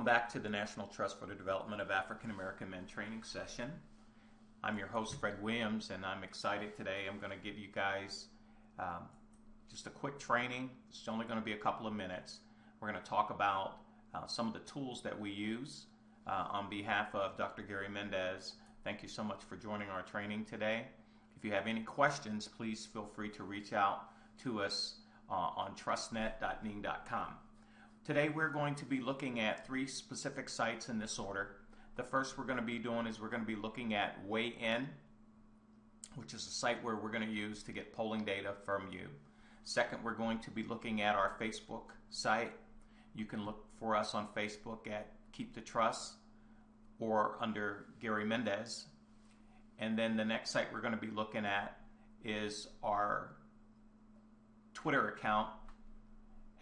back to the National Trust for the Development of African American Men training session. I'm your host, Fred Williams, and I'm excited today. I'm going to give you guys just a quick training. It's only going to be a couple of minutes. We're going to talk about some of the tools that we use on behalf of Dr. Gary Mendez. Thank you so much for joining our training today. If you have any questions, please feel free to reach out to us on trustnet.ning.com. Today we're going to be looking at three specific sites in this order. The first we're going to be doing is we're going to be looking at Weigh In, which is a site where we're going to use to get polling data from you. Second, we're going to be looking at our Facebook site. You can look for us on Facebook at Keep the Trust or under Gary Mendez. And then the next site we're going to be looking at is our Twitter account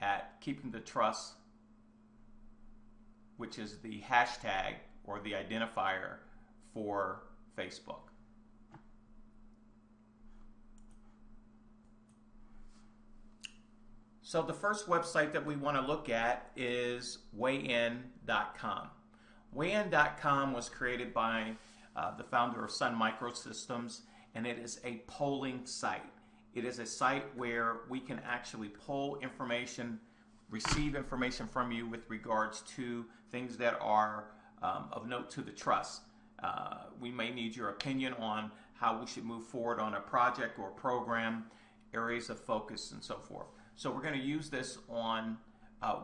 at Keeping the Trust, which is the hashtag or the identifier for Facebook. So the first website that we want to look at is weighin.com. Weighin.com was created by the founder of Sun Microsystems, and it is a polling site. It is a site where we can actually poll information, receive information from you with regards to things that are of note to the trust. We may need your opinion on how we should move forward on a project or program, areas of focus, and so forth. So we're going to use this on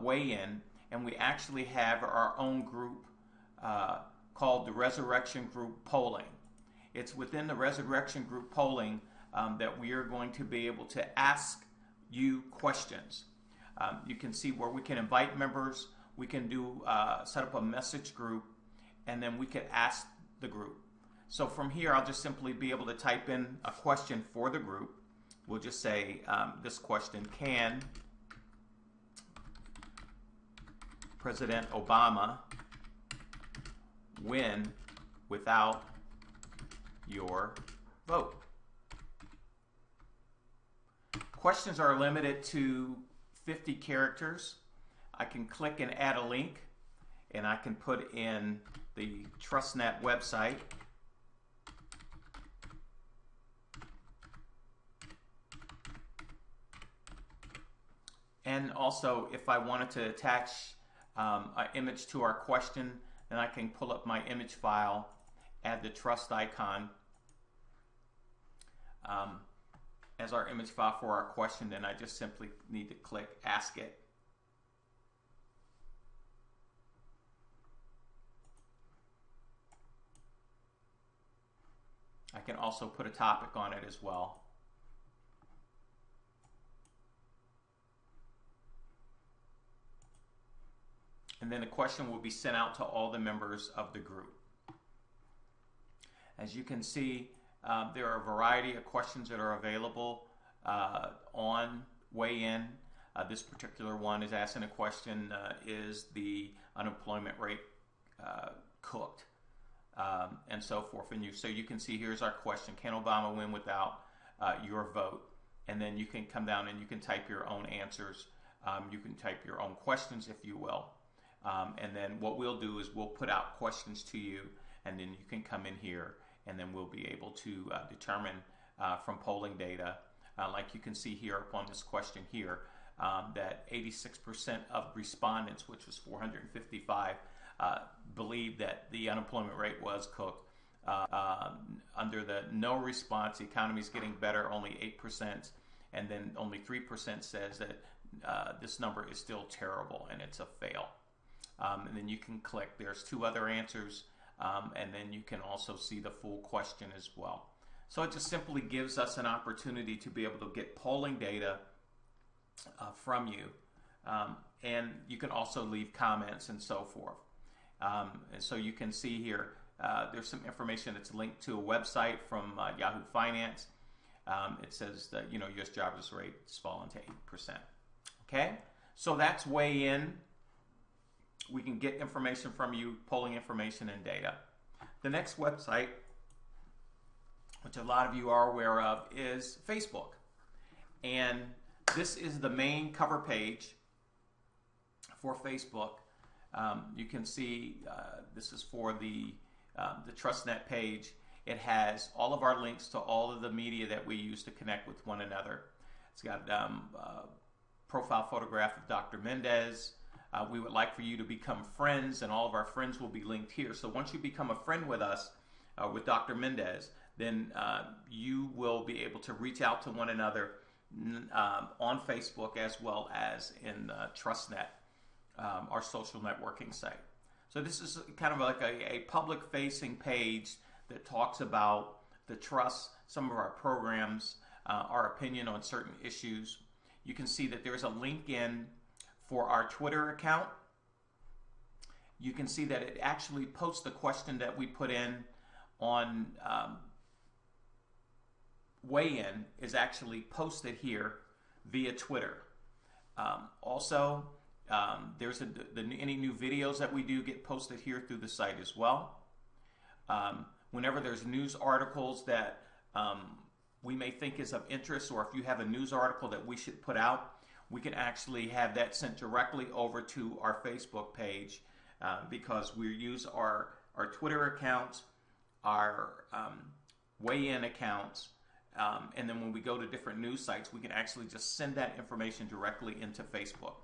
Weigh In, and we actually have our own group called the Resurrection Group Polling. It's within the Resurrection Group Polling that we are going to be able to ask you questions. You can see where we can invite members, we can do set up a message group, and then we could ask the group. So from here, I'll just simply be able to type in a question for the group. We'll just say this question: can President Obama win without your vote? Questions are limited to 50 characters. I can click and add a link, and I can put in the TrustNet website. And also, if I wanted to attach an image to our question, then I can pull up my image file, add the trust icon as our image file for our question. Then I just simply need to click Ask It. I can also put a topic on it as well. And then the question will be sent out to all the members of the group. As you can see, there are a variety of questions that are available on Weigh In. This particular one is asking a question, is the unemployment rate cooked? And so forth. So you can see here's our question: can Obama win without your vote? And then you can come down and you can type your own answers. You can type your own questions, if you will. And then what we'll do is we'll put out questions to you, and then you can come in here, and then we'll be able to determine from polling data, like you can see here upon this question here, that 86% of respondents, which was 455, believed that the unemployment rate was cooked. Under the no response, the economy is getting better, only 8%, and then only 3% says that this number is still terrible and it's a fail. And then you can click. There's two other answers, and then you can also see the full question as well. So it just simply gives us an opportunity to be able to get polling data from you, and you can also leave comments and so forth. And so you can see here, there's some information that's linked to a website from Yahoo Finance. It says that U.S. jobless rate has fallen to 8%. Okay, so that's Weigh In. We can get information from you, polling information and data. The next website, which a lot of you are aware of, is Facebook. And this is the main cover page for Facebook. You can see this is for the TrustNet page. It has all of our links to all of the media that we use to connect with one another. It's got a profile photograph of Dr. Mendez. We would like for you to become friends, and all of our friends will be linked here. So once you become a friend with us, with Dr. Mendez, then you will be able to reach out to one another on Facebook as well as in TrustNet, our social networking site. So this is kind of like a public-facing page that talks about the trust, some of our programs, our opinion on certain issues. You can see that there's a link in for our Twitter account. You can see that it actually posts the question that we put in on weigh-in is actually posted here via Twitter. Also, there's any new videos that we do get posted here through the site as well. Whenever there's news articles that we may think is of interest, or if you have a news article that we should put out, we can actually have that sent directly over to our Facebook page because we use our Twitter accounts, our weigh-in accounts, and then when we go to different news sites, we can actually just send that information directly into Facebook.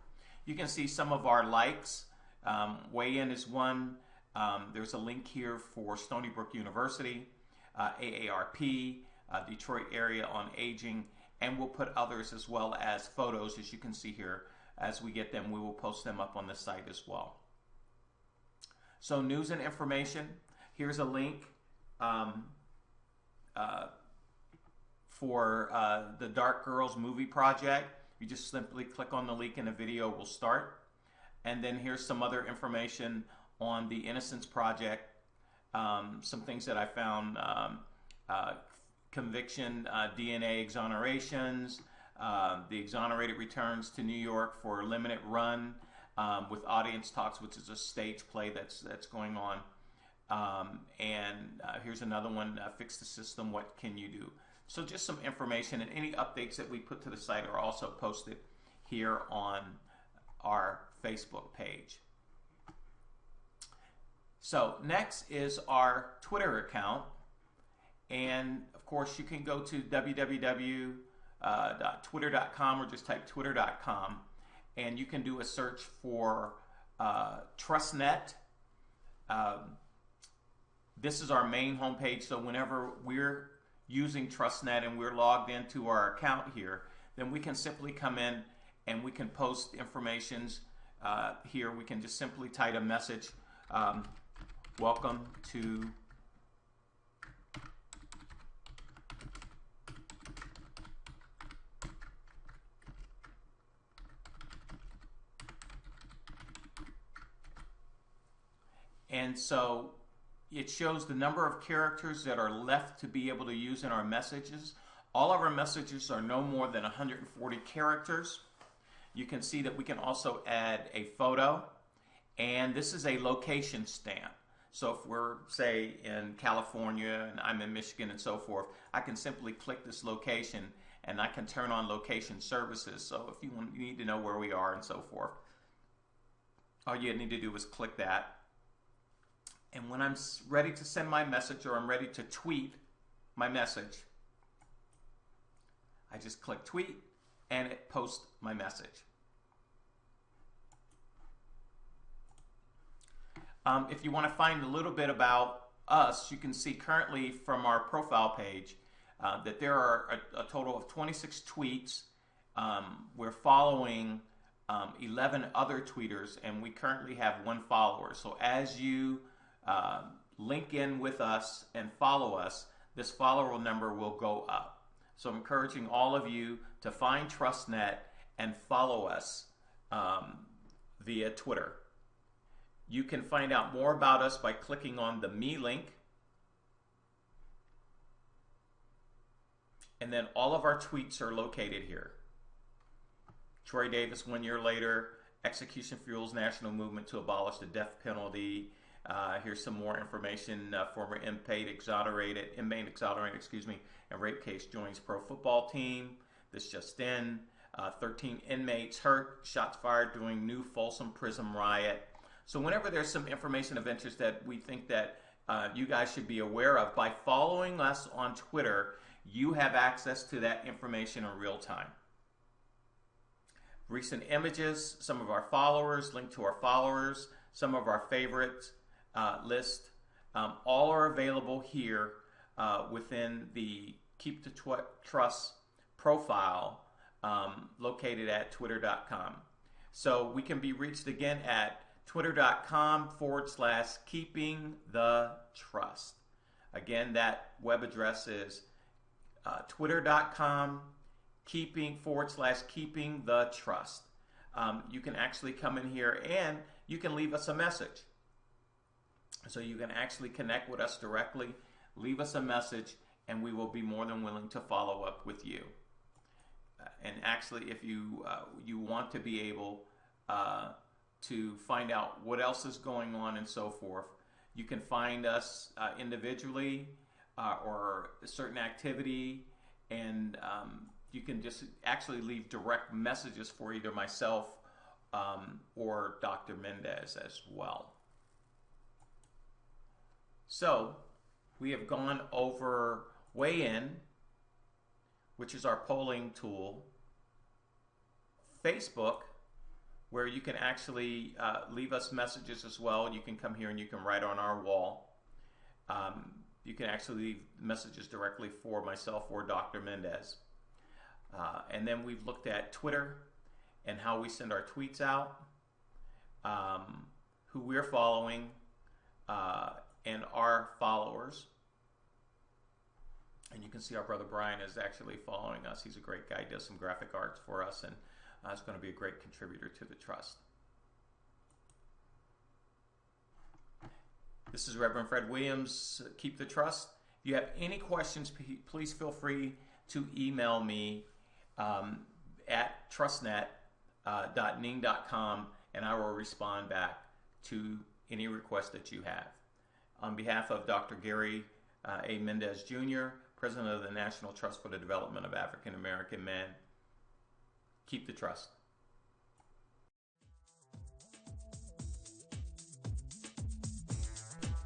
You can see some of our likes. Weigh-in is one. There's a link here for Stony Brook University, AARP, Detroit Area on Aging, and we'll put others as well as photos, as you can see here. As we get them, we will post them up on the site as well. So news and information. Here's a link for the Dark Girls movie project. You just simply click on the link and the video will start. And then here's some other information on the Innocence Project. Some things that I found, conviction, DNA exonerations, the exonerated returns to New York for a limited run with Audience Talks, which is a stage play that's going on. Here's another one, Fix the System, What Can You Do? So just some information, and any updates that we put to the site are also posted here on our Facebook page. So next is our Twitter account, and of course you can go to www.twitter.com or just type twitter.com, and you can do a search for TrustNet. This is our main homepage, so whenever we're using TrustNet and we're logged into our account here, then we can simply come in and we can post informations here. We can just simply type a message, welcome to and so it shows the number of characters that are left to be able to use in our messages. All of our messages are no more than 140 characters. You can see that we can also add a photo, and this is a location stamp. So if we're, say, in California and I'm in Michigan and so forth, I can simply click this location and I can turn on location services. So if you need to know where we are and so forth, all you need to do is click that. And when I'm ready to send my message or I'm ready to tweet my message, I just click tweet and it posts my message. If you want to find a little bit about us, you can see currently from our profile page that there are a total of 26 tweets. We're following 11 other tweeters, and we currently have 1 follower. So as you link in with us and follow us, this follower number will go up. So I'm encouraging all of you to find TrustNet and follow us via Twitter. You can find out more about us by clicking on the Me link. And then all of our tweets are located here. Troy Davis, 1 year later, execution fuels national movement to abolish the death penalty. Here's some more information. Former inmate exonerated, and rape case joins pro football team. This just in. 13 inmates hurt, shots fired during new Folsom prison riot. So whenever there's some information of interest that we think that you guys should be aware of, by following us on Twitter, you have access to that information in real time. Recent images, some of our followers, link to our followers, some of our favorite list, all are available here within the Keep the Trust profile located at twitter.com. So we can be reached again at twitter.com/keepingthetrust. Again, that web address is twitter.com/keeping the trust. You can actually come in here and you can leave us a message. So you can actually connect with us directly, leave us a message, and we will be more than willing to follow up with you. And actually, if you want to be able to find out what else is going on and so forth, you can find us individually or a certain activity, and you can just actually leave direct messages for either myself or Dr. Mendez as well. So we have gone over Weigh In, which is our polling tool, Facebook, where you can actually leave us messages as well. You can come here and you can write on our wall. You can actually leave messages directly for myself or Dr. Mendez. And then we've looked at Twitter and how we send our tweets out, who we're following, and our followers. And you can see our brother Brian is actually following us. He's a great guy. He does some graphic arts for us, and is going to be a great contributor to the Trust. This is Reverend Fred Williams, Keep the Trust. If you have any questions, please feel free to email me at trustnet.ning.com, and I will respond back to any request that you have. On behalf of Dr. Gary A. Mendez Jr., President of the National Trust for the Development of African American Men, keep the trust.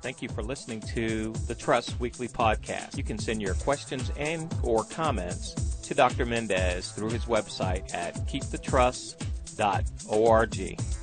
Thank you for listening to the Trust Weekly Podcast. You can send your questions and or comments to Dr. Mendez through his website at keepthetrust.org.